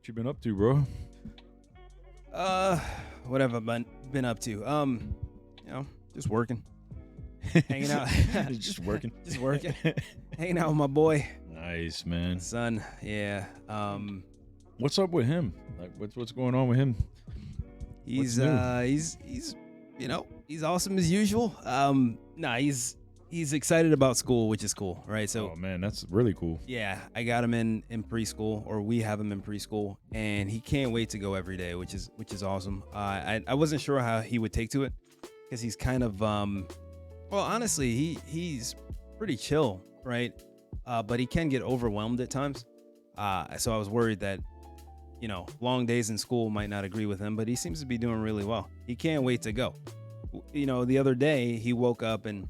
What you been up to, bro? What have I been up to? Just working, hanging out, Just working. just working, hanging out with my boy, Nice, man. son. Yeah. What's up with him? Like, what's going on with him? He's new? he's awesome as usual. He's excited about school, which is cool, right? So Oh man, that's really cool. yeah, I got him in preschool, or we have him in preschool, and he can't wait to go every day, which is awesome. I wasn't sure how he would take to it, because he's kind of honestly, he's pretty chill, right? But he can get overwhelmed at times. So I was worried that, long days in school might not agree with him, but he seems to be doing really well. He can't wait to go. The other day he woke up and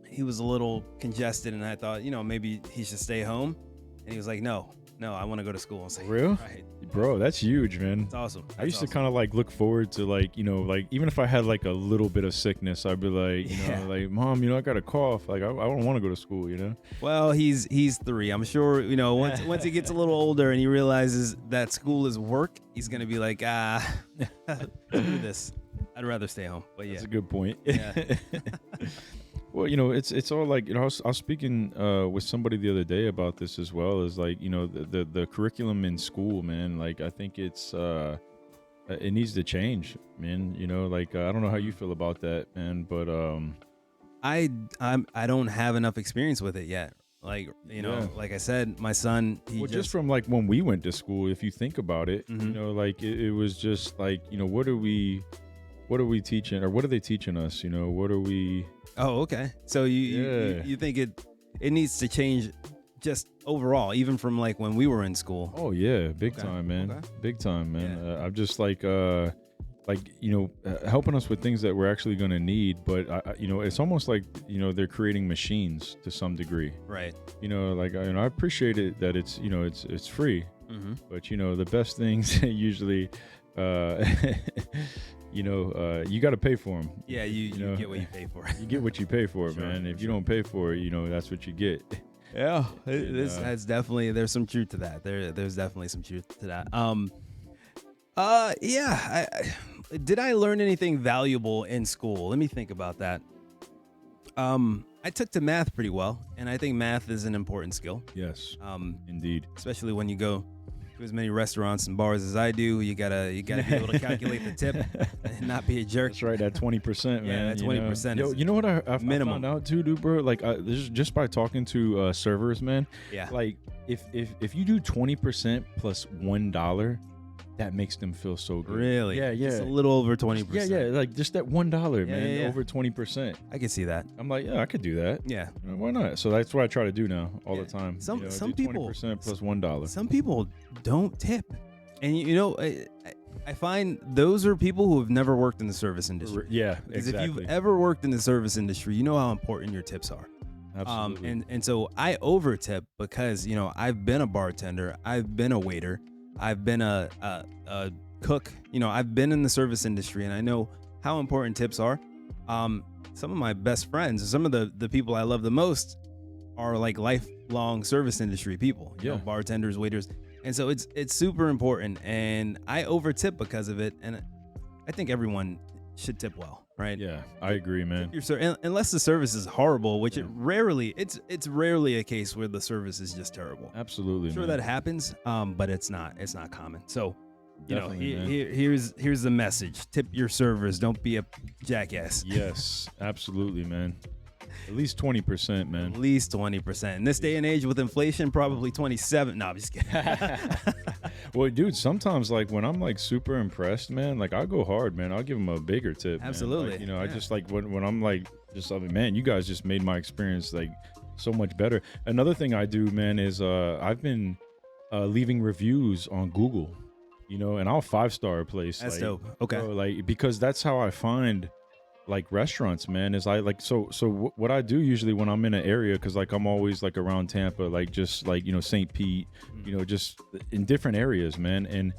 he was a little congested, and I thought, maybe he should stay home. And he was like, no, I want to go to school. I was like, For real? right. Bro, that's huge, man. It's awesome. I used to kind of like look forward to like even if I had like a little bit of sickness, I'd be like, like, Mom, I got a cough. Like I don't want to go to school, Well, he's 3. I'm sure, once he gets a little older and he realizes that school is work, he's going to be like, screw this. I'd rather stay home. But yeah. That's a good point. Yeah. Well, it's all like, I was speaking with somebody the other day about this as well, as like, the curriculum in school, man. Like, I think it needs to change, man. I don't know how you feel about that, man, but I don't have enough experience with it yet. Like, like I said, my son, just from like when we went to school, if you think about it, like it was just like, what are we teaching, or what are they teaching us? What are we? Oh, okay. So you think it needs to change just overall, even from like when we were in school? Oh yeah, big time, man. Okay. Big time, man. Yeah. I'm just like helping us with things that we're actually going to need, but it's almost like they're creating machines to some degree. Right. I appreciate it that it's it's free, but the best things usually you got to pay for them. Yeah, you get what you pay for. You get what you pay for, Sure, man. If you don't pay for it, that's what you get. Yeah, that's definitely, there's some truth to that. There's definitely some truth to that. Did I learn anything valuable in school? Let me think about that. I took to math pretty well, and I think math is an important skill. Yes. Indeed. Especially when you go to as many restaurants and bars as I do, you gotta be able to calculate the tip and not be a jerk. That's right, that 20%, man. Yeah, that 20%. Yo, you know what I minimum. found out too, dude, bro? Like, just by talking to servers, man. Yeah. Like, if you do 20% plus $1, that makes them feel so good. Really? Yeah. Just a little over 20%. Yeah. Like just that $1, man. Yeah. Over 20%. I can see that. I'm like, yeah, I could do that. Yeah. Why not? So that's what I try to do now all the time. Some do people 20% plus $1. Some people don't tip, and I find those are people who have never worked in the service industry. Yeah, Because exactly. if you've ever worked in the service industry, you know how important your tips are. Absolutely. And so I over tip because I've been a bartender, I've been a waiter, I've been a cook. I've been in the service industry, and I know how important tips are. Some of my best friends, some of the people I love the most, are like lifelong service industry people. Bartenders, waiters, and so it's super important. And I over tip because of it, and I think everyone should tip well, right? Yeah, I agree, man. Unless the service is horrible, which it's rarely a case where the service is just terrible. Absolutely, Sure, man. that happens, but it's not common. So, Definitely, here's the message: tip your servers. Don't be a jackass. Yes, absolutely, man. At least 20%, man. At least 20%. In this day and age with inflation, probably 27. No, I'm just kidding. Well, dude, sometimes like when I'm like super impressed, man, like I go hard, man. I'll give them a bigger tip. Absolutely. Man. Like, I just like when I'm like man, you guys just made my experience like so much better. Another thing I do, man, is I've been leaving reviews on Google, and I'll 5-star a place. That's like, dope. Okay. Like because that's how I find like restaurants, man. Is I like so what I do usually when I'm in an area, because like I'm always like around Tampa, like just like St. Pete, just in different areas, man. And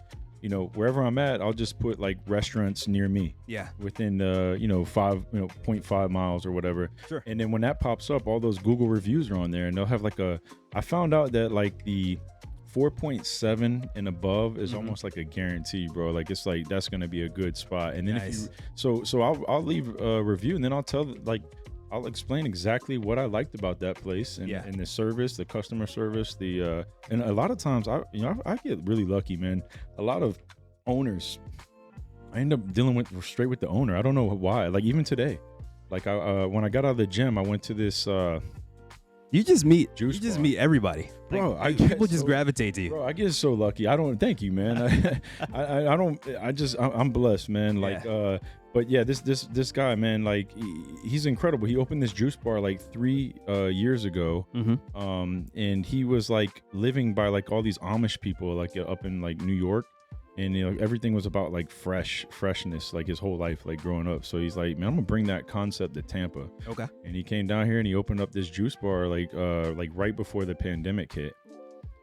wherever I'm at, I'll just put like restaurants near me. Yeah. Within 0.5 miles or whatever. Sure. And then when that pops up, all those Google reviews are on there, and they'll have like I found out that like the 4.7 and above is almost like a guarantee, bro. Like it's like that's gonna be a good spot. And then Nice. if you so I'll leave a review, and then I'll explain exactly what I liked about that place and, and the service, the customer service, and a lot of times I get really lucky, man. A lot of owners, I end up dealing with straight with the owner. I don't know why. Like even today, like when I got out of the gym, I went to this. You just meet Juice bar. meet everybody, bro. Like, people just gravitate to you. Bro, I get so lucky. I don't. Thank you, man. I don't. I'm blessed, man. Like, but yeah, this guy, man, like he's incredible. He opened this juice bar like 3 years ago. And he was like living by like all these Amish people, like up in like New York. And everything was about like freshness, like his whole life, like growing up. So he's like, man, I'm gonna bring that concept to Tampa. Okay. And he came down here and he opened up this juice bar like right before the pandemic hit.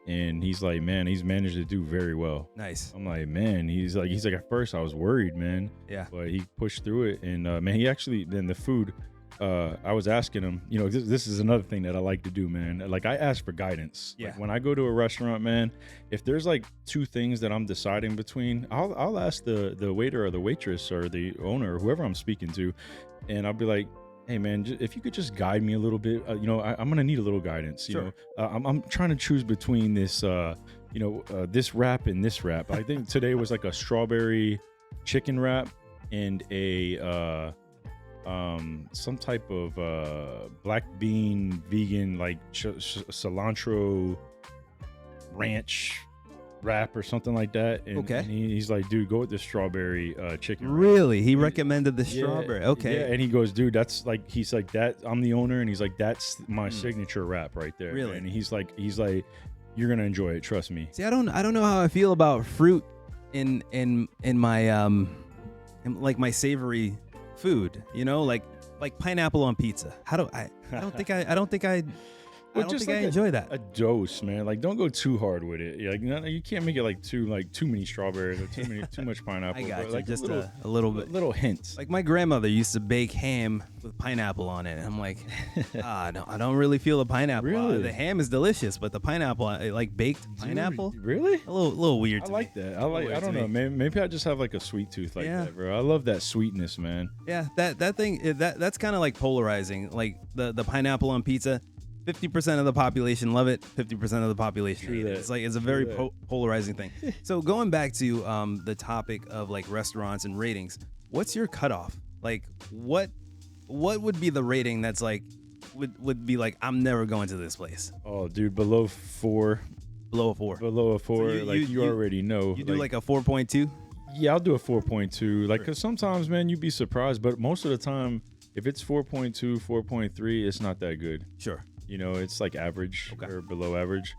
And he's like, man, he's managed to do very well. Nice. I'm like, man, he's like at first I was worried, man. Yeah. But he pushed through it, and man, he actually then the food. I was asking him, this is another thing that I like to do, man. Like I ask for guidance. Yeah. Like, when I go to a restaurant, man, if there's like 2 things that I'm deciding between, I'll ask the waiter or the waitress or the owner or whoever I'm speaking to, and I'll be like, hey man, if you could just guide me a little bit, I'm gonna need a little guidance. Sure. I'm trying to choose between this, this wrap and this wrap. I think today was like a strawberry chicken wrap and a some type of black bean vegan like cilantro ranch wrap or something like that. And, okay. And he's like, dude, go with the strawberry chicken wrap. Really? He recommended the strawberry. Okay. Yeah, and he goes, dude, that's like, he's like, that I'm the owner, and he's like, that's my signature wrap right there. Really? And he's like, you're gonna enjoy it, trust me. See, I don't know how I feel about fruit in my like my savory food, like pineapple on pizza. I don't think I enjoy that. A dose, man. Like, don't go too hard with it. Like, you can't make it like too many strawberries or too much pineapple. I got you. Like Just a little bit. Little hints. Like my grandmother used to bake ham with pineapple on it. And I'm like, no, I don't really feel the pineapple. Really? The ham is delicious, but the pineapple, like baked pineapple, Dude, really? a little weird. I To like me. that. I don't know. Maybe I just have like a sweet tooth like that, bro. I love that sweetness, man. Yeah, that thing that's kind of like polarizing. Like the pineapple on pizza. 50% of the population love it. 50% of the population hate it. It's like it's a very polarizing thing. So going back to the topic of like restaurants and ratings, what's your cutoff? Like what would be the rating that's like would be like I'm never going to this place? Oh, dude, below 4. Below a 4. Below a 4. So you already know. You do like a 4.2? Yeah, I'll do a 4.2. Like, because sometimes, man, you'd be surprised, but most of the time, if it's 4.2, 4.3, it's not that good. Sure. It's like average or below average.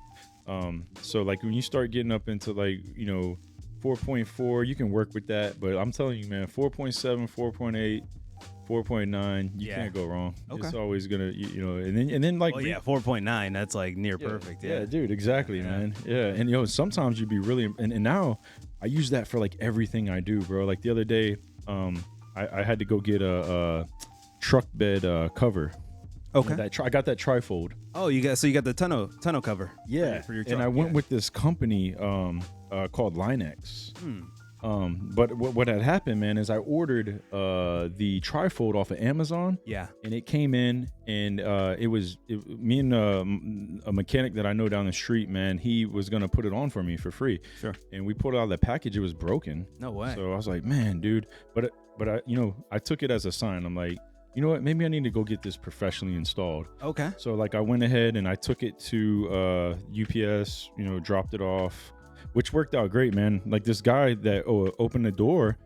So like when you start getting up into like, 4.4, you can work with that. But I'm telling you, man, 4.7, 4.8, 4.9, you can't go wrong. Okay. It's always gonna, and then like, 4.9, that's like near perfect. Yeah, dude, exactly, man. Yeah, and sometimes you'd be really, and now I use that for like everything I do, bro. Like the other day, I had to go get a truck bed cover. Okay. I got that trifold. Oh, you got the tonneau cover. Yeah. For your truck. And I went with this company called Linex. But what had happened, man, is I ordered the trifold off of Amazon. Yeah. And it came in, and me and a mechanic that I know down the street, man, he was gonna put it on for me for free. Sure. And we pulled out of the package; it was broken. No way. So I was like, man, dude. But I took it as a sign. I'm like, you know what? Maybe I need to go get this professionally installed. Okay. So like I went ahead and I took it to UPS, dropped it off, which worked out great, man. Like this guy that opened the door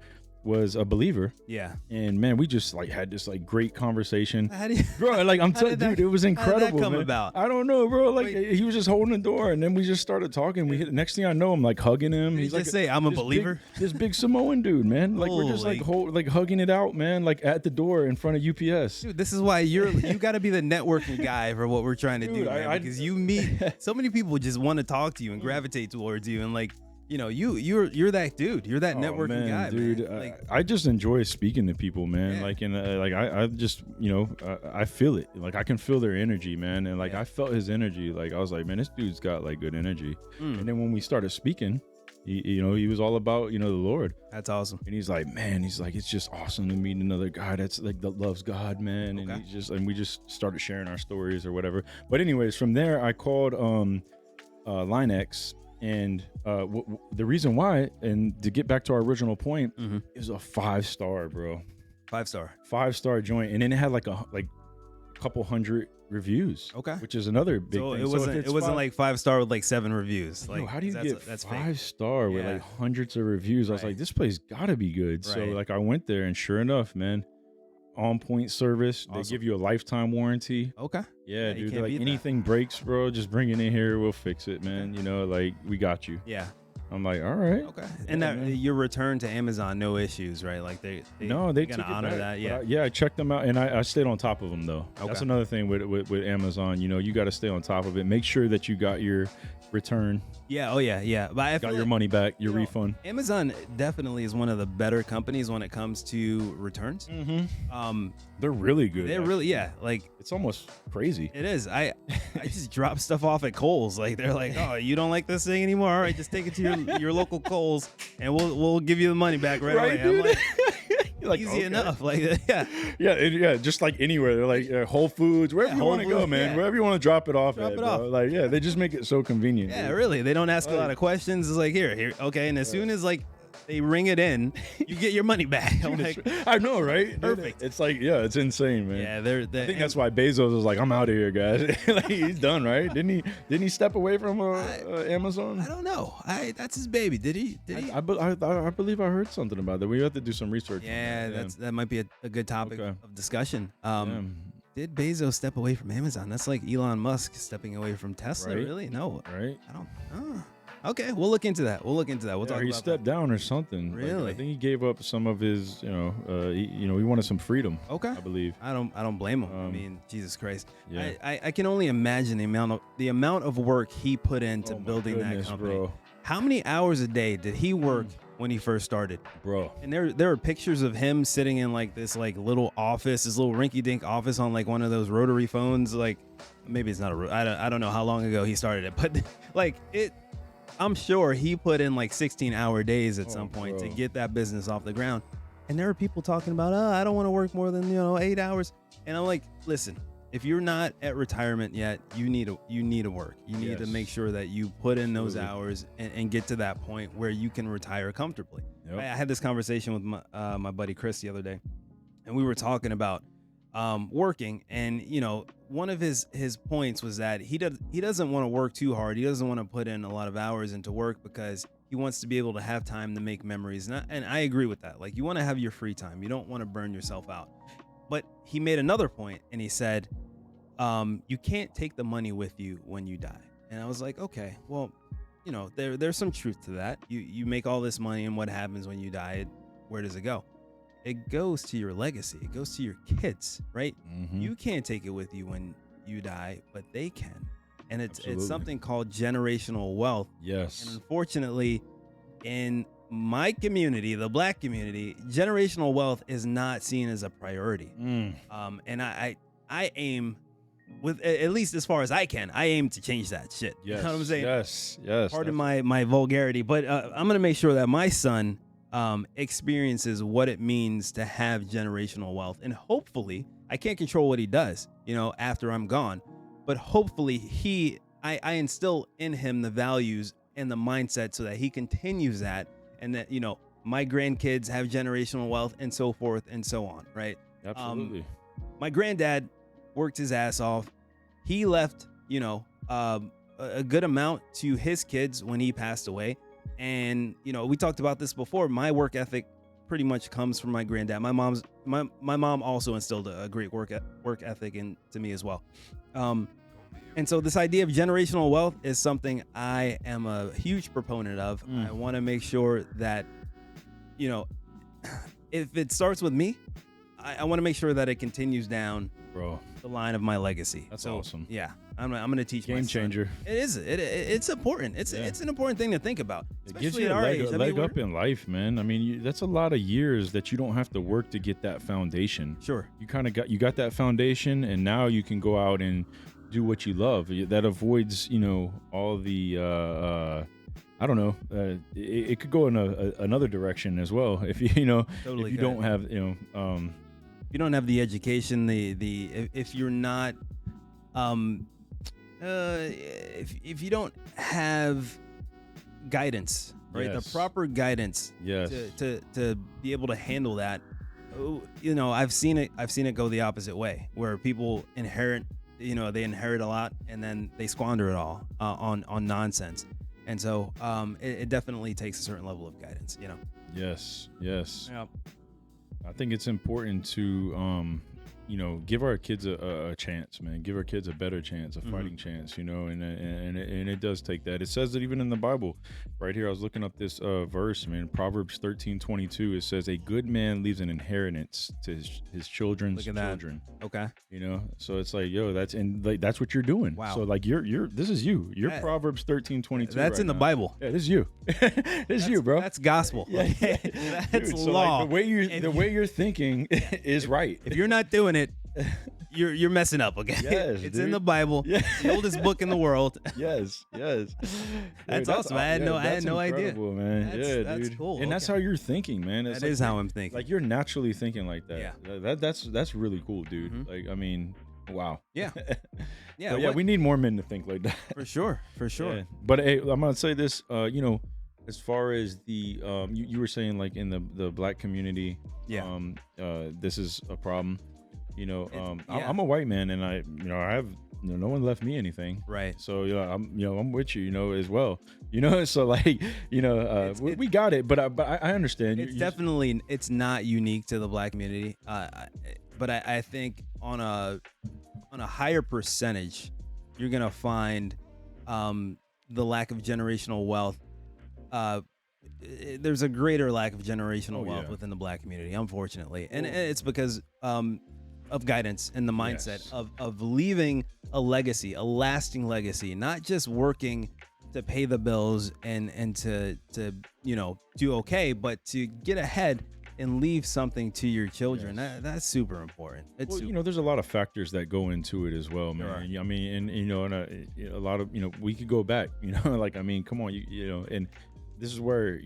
was a believer. Yeah. And man, we just like had this like great conversation. How do you, bro, like I'm telling you, dude, it was incredible. How did that come man. about? I don't know, bro. Like Wait. he was just holding the door, and then we just started talking. Next thing I know, I'm like hugging him. He's like, say I'm a believer. This big Samoan dude, man. Like we're just like hugging it out, man. Like at the door in front of UPS. Dude, this is why you got to be the networking guy for what we're trying to do, man. Because you meet so many people just want to talk to you and gravitate towards you, and like you're that dude. You're that networking man, guy, dude. man. Like, I just enjoy speaking to people, man. Yeah. Like, and like I just, I feel it. Like, I can feel their energy, man. And like, Yeah. I felt his energy. Like, I was like, man, this dude's got like good energy. And then when we started speaking, he was all about, the Lord. that's awesome. And he's like, man, it's just awesome to meet another guy that's like that loves God, man. Okay. And we just started sharing our stories or whatever. But anyways, from there, I called LineX. And the reason why, and to get back to our original point, it was a 5-star, bro. 5-star. 5-star joint, and then it had like a couple hundred reviews. Okay. Which is another big So thing. it wasn't like 5-star with like 7 reviews. Like, how do you get that's 5-star with Yeah. like hundreds of reviews? I was Right. like, this place gotta be good. So Right. like I went there, and sure enough, man, on point service. Awesome. They give you a lifetime warranty. Okay. Yeah, you dude. can't Like beat that. anything breaks, bro, just bring it in here. We'll fix it, man. Like we got you. Yeah. I'm like, all right. Okay. And Yeah, that man. your return to Amazon, no issues, right? Like they No, they gonna took it honor back. that. Yeah. Yeah, I checked them out, and I stayed on top of them though. That's Okay. another thing with Amazon. You got to stay on top of it. Make sure that you got your return, Yeah. Oh yeah. Yeah. But I got feel your like money back, your refund. Amazon definitely is one of the better companies when it comes to returns. They're really good. They're really like It's almost crazy. it is. I just drop stuff off at Kohl's. Like they're like, oh, you don't like this thing anymore? All right, just take it to your local Kohl's, and we'll give you the money back right away. I'm dude? like, You're like, easy okay. enough. Like yeah. Yeah, just like anywhere. They're like Whole Foods, wherever you Whole want to go, Foods, man. yeah. Wherever you want to drop it off. Drop at, it bro. off. Like, yeah, they just make it so convenient. Yeah, dude. really. They don't ask a lot of questions. It's like here, okay. And as soon as like they ring it in, you get your money back. I'm like, I know, right? Perfect. It's like, yeah, it's insane, man. yeah, they're I think that's why Bezos was like, I'm out of here, guys. Like, he's done, right? Didn't he step away from Amazon? I don't know. That's his baby. Did he? I believe I heard something about that. We have to do some research. on Yeah, that. that might be a good topic Okay. of discussion. Damn. Did Bezos step away from Amazon? That's like Elon Musk stepping away from Tesla. Right. Really? No, Right? I don't. Okay, we'll look into that. We'll Yeah, talk he about stepped down or something. Like, Really? I think he gave up some of his, he wanted some freedom. that. Okay. I believe. I don't blame him. I mean, Jesus Christ. Yeah. I can only imagine the amount of work he put into Oh my building that goodness, company. bro. How many hours a day did he work when he first started? Bro. And there are pictures of him sitting in like this like little office, this little rinky-dink office on like one of those rotary phones. Like maybe it's not I don't know how long ago he started it, but like it. I'm sure he put in like 16-hour days at some point to bro. get that business off the ground. And there are people talking about, I don't want to work more than 8 hours. And I'm like, listen, if you're not at retirement yet, you need to work. You need to Yes. make sure that you put in those Absolutely. hours and get to that point where you can retire comfortably. Yep. I had this conversation with my buddy Chris the other day, and we were talking about working, and one of his points was that he doesn't want to work too hard. He doesn't want to put in a lot of hours into work because he wants to be able to have time to make memories. And I agree with that. Like, you want to have your free time. You don't want to burn yourself out. But he made another point, and he said, you can't take the money with you when you die. And I was like, okay, well, there's some truth to that. You make all this money, and what happens when you die? Where does it go? It goes to your legacy. It goes to your kids, right? Mhm. You can't take it with you when you die, but they can. And it's Absolutely. something called generational wealth. And Yes. unfortunately, in my community, the Black community, generational wealth is not seen as a priority. Mm. And I aim, with at least as far as I can, I aim to change that shit. Yes. You know what I'm saying? Yes. Pardon my vulgarity, but I'm gonna make sure that my son experiences what it means to have generational wealth, and hopefully, I can't control what he does, after I'm gone, but hopefully I instill in him the values and the mindset so that he continues that, and that my grandkids have generational wealth, and so forth and so on, right? Absolutely. My granddad worked his ass off. He left, a good amount to his kids when he passed away. And, we talked about this before. My work ethic pretty much comes from my granddad. My mom also instilled a great work ethic into me as well. And so this idea of generational wealth is something I am a huge proponent of. I want to make sure that, if it starts with me, I want to make sure that it continues down Bro. the line of my legacy. That's so, awesome. Yeah, I'm gonna teach my Game son. changer. It is. It's important. It's an important thing to think about. It gives Especially you at a our leg, age. a leg up in life, man. I mean, that's a lot of years that you don't have to work to get that foundation. Sure. You kind of got that foundation, and now you can go out and do what you love. That avoids, all the I don't know. It could go in another direction as well. If you Totally if you don't have you don't have the education, if you're not if you don't have guidance, right? Yes. The proper guidance Yes. to be able to handle that. I've seen it go the opposite way, where people inherit a lot and then they squander it all on nonsense. And so it definitely takes a certain level of guidance, Yes. Yep. I think it's important to give our kids a chance, man. Give our kids a better chance, a fighting chance, and it does take that. It says that even in the Bible, right here. I was looking up this verse, man. Proverbs 13:22. It says, "A good man leaves an inheritance to his children's children." Okay. So it's like, that's what you're doing. Wow. So like this is you. You're Proverbs 13:22. That's right in the now. Bible. Yeah, this is you. This is you, bro. That's gospel. Yeah. That's Dude, so law. like, the way you're thinking is right. If you're not doing it, you're messing up. Okay. Yes, it's dude. in the Bible. Yeah. The oldest book in the world. Yes. That's Dude, awesome. I had no idea. Incredible, man. That's dude. cool. And that's how you're thinking, man. It's That is how I'm thinking. Like you're naturally thinking like that. Yeah. That's really cool, dude. Like, I mean, wow. Yeah. Yeah. But yeah, we need more men to think like that. For sure. Yeah. But hey, I'm gonna say this. As far as the you were saying, like in the black community, this is a problem. I'm a white man, and I have no one left me anything. Right. So I'm with you, as well. So like we got it, but I understand. It's definitely it's not unique to the black community. But I think on a higher percentage, you're gonna find the lack of generational wealth. There's a greater lack of generational wealth within the black community, unfortunately, and it's because of guidance and the mindset of leaving a legacy, a lasting legacy, not just working to pay the bills and to do okay, but to get ahead and leave something to your children. That's super important. There's a lot of factors that go into it as well, man. I mean, and a lot of we could go back, like, I mean, come on, and this is where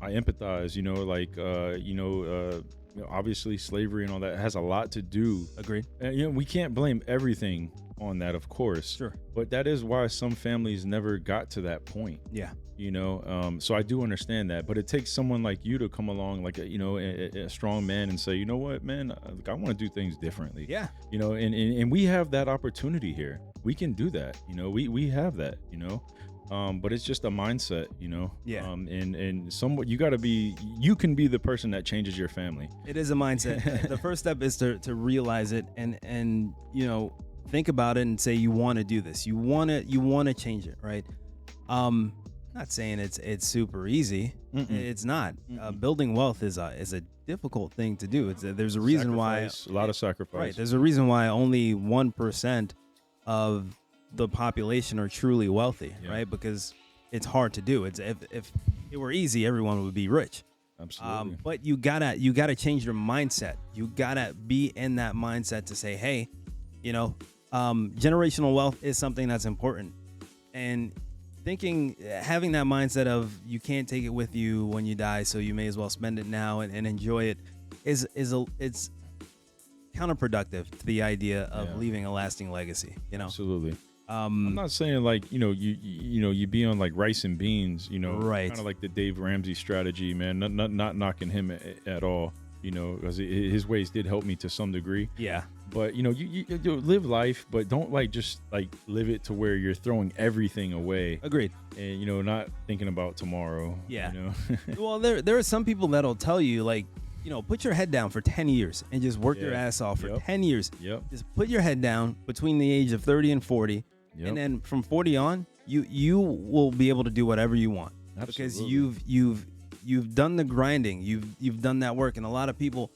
I empathize, obviously slavery and all that has a lot to do. Agreed. And, we can't blame everything on that, of course. Sure. But that is why some families never got to that point. Yeah. So I do understand that, but it takes someone like you to come along, like a strong man, and say, you know what, man, I want to do things differently. Yeah. And we have that opportunity here. We can do that. We have that. But it's just a mindset, Yeah. And somewhat you can be the person that changes your family. It is a mindset. The first step is to realize it and think about it and say you want to do this. You want to change it, right? Not saying it's super easy. It's not. Building wealth is a difficult thing to do. There's a reason why a lot of sacrifice. Right. There's a reason why only 1% of the population are truly wealthy, right? Because it's hard to do. If it were easy, everyone would be rich. Absolutely. But you gotta change your mindset. You gotta be in that mindset to say, hey, generational wealth is something that's important, and having that mindset of you can't take it with you when you die, so you may as well spend it now and enjoy it it's counterproductive to the idea of leaving a lasting legacy. Absolutely. I'm not saying like you be on like rice and beans, right? Kind of like the Dave Ramsey strategy, man. Not knocking him at all, because his ways did help me to some degree. Yeah. But you live life, but don't just live it to where you're throwing everything away. Agreed. And not thinking about tomorrow. Yeah. Well, there are some people that'll tell you put your head down for 10 years and just work your ass off for 10 years. Yep. Just put your head down between the age of 30 and 40. Yep. And then from 40 on, you will be able to do whatever you want. Absolutely. Because you've done the grinding, you've done that work, and a lot of people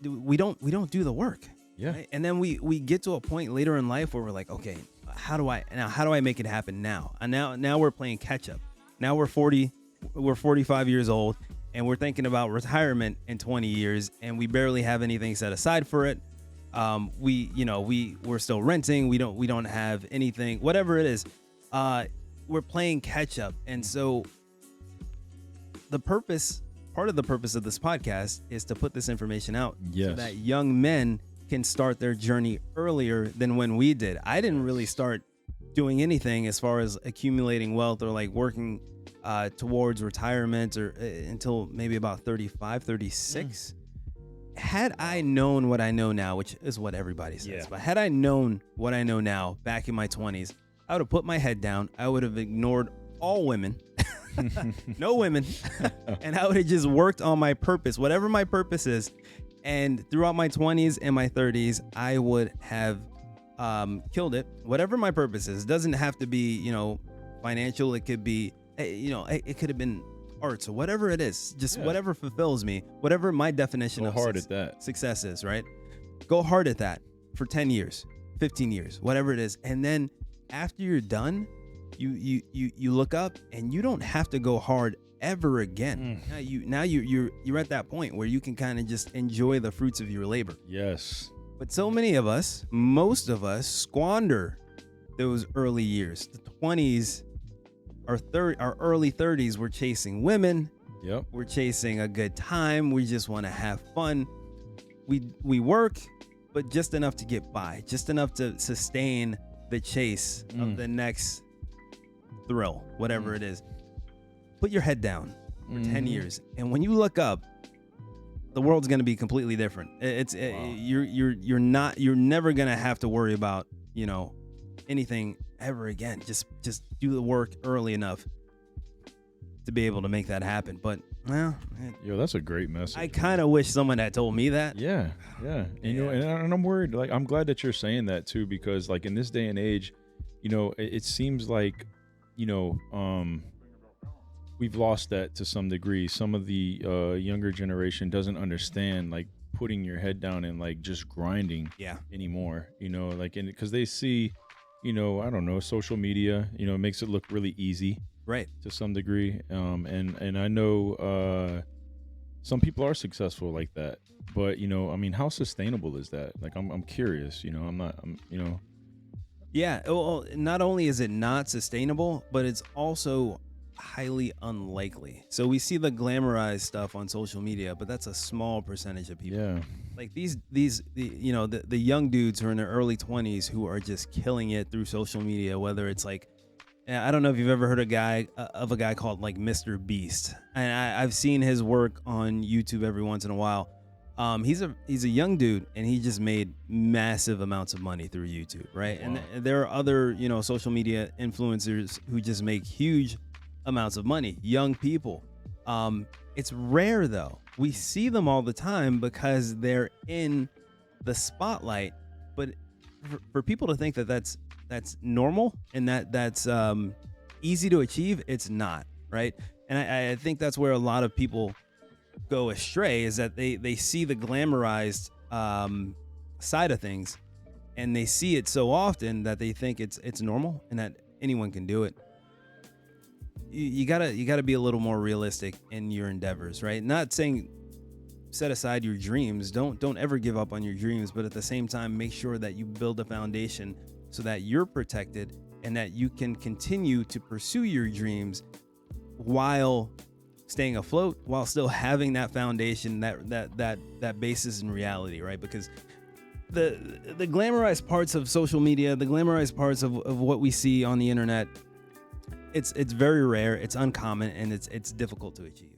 we don't do the work. Yeah. Right? And then we get to a point later in life where we're like, okay, how do I make it happen now? And now we're playing catch up. Now we're 45 years old, and we're thinking about retirement in 20 years, and we barely have anything set aside for it. We're still renting. We don't have anything, whatever it is. We're playing catch up. And so part of the purpose of this podcast is to put this information out so that young men can start their journey earlier than when we did. I didn't really start doing anything as far as accumulating wealth or like working towards retirement or until maybe about 35, 36. Had I known what I know now, which is what everybody says, but had I known what I know now back in my 20s, I would have put my head down. I would have ignored all women, no women, and I would have just worked on my purpose, whatever my purpose is. And throughout my 20s and my 30s, I would have killed it. Whatever my purpose is, it doesn't have to be, financial. It could be, it could have been arts or whatever it is, just whatever fulfills me, whatever my definition of success is, right? Go hard at that for 10 years, 15 years, whatever it is. And then after you're done, you look up and you don't have to go hard ever again. Now you're at that point where you can kind of just enjoy the fruits of your labor. Yes. But so many of us, most of us, squander those early years. The 20s, our early 30s, we're chasing women. Yep. We're chasing a good time. We just want to have fun. We work, but just enough to get by, just enough to sustain the chase of the next thrill, whatever it is. Put your head down for 10 years, and when you look up, the world's going to be completely different. You're never going to have to worry about anything ever again. Just do the work early enough to be able to make that happen. But that's a great message. I kind of wish someone had told me that. Yeah. And I'm worried. Like, I'm glad that you're saying that too, because like in this day and age, it seems like we've lost that to some degree. Some of the younger generation doesn't understand like putting your head down and like just grinding anymore, because they see, I don't know, social media, makes it look really easy, right, to some degree. And I know some people are successful like that, but how sustainable is that? Like, I'm curious, Yeah. Well, not only is it not sustainable, but it's also highly unlikely. So we see the glamorized stuff on social media, but that's a small percentage of people. Yeah. Like the young dudes who are in their early 20s who are just killing it through social media, whether it's like, I don't know if you've ever heard of a guy called like Mr. Beast. And I've seen his work on YouTube every once in a while. He's a young dude, and he just made massive amounts of money through YouTube, right? Wow. And there are other, social media influencers who just make huge amounts of money, young people. It's rare though. We see them all the time because they're in the spotlight, but for people to think that that's normal and that's easy to achieve, it's not, right? And I think that's where a lot of people go astray, is that they see the glamorized side of things, and they see it so often that they think it's normal and that anyone can do it. You gotta be a little more realistic in your endeavors, right? Not saying set aside your dreams. Don't ever give up on your dreams, but at the same time, make sure that you build a foundation so that you're protected and that you can continue to pursue your dreams while staying afloat, while still having that foundation, that basis in reality, right? Because the glamorized parts of social media, the glamorized parts of what we see on the internet, it's very rare, it's uncommon, and it's difficult to achieve.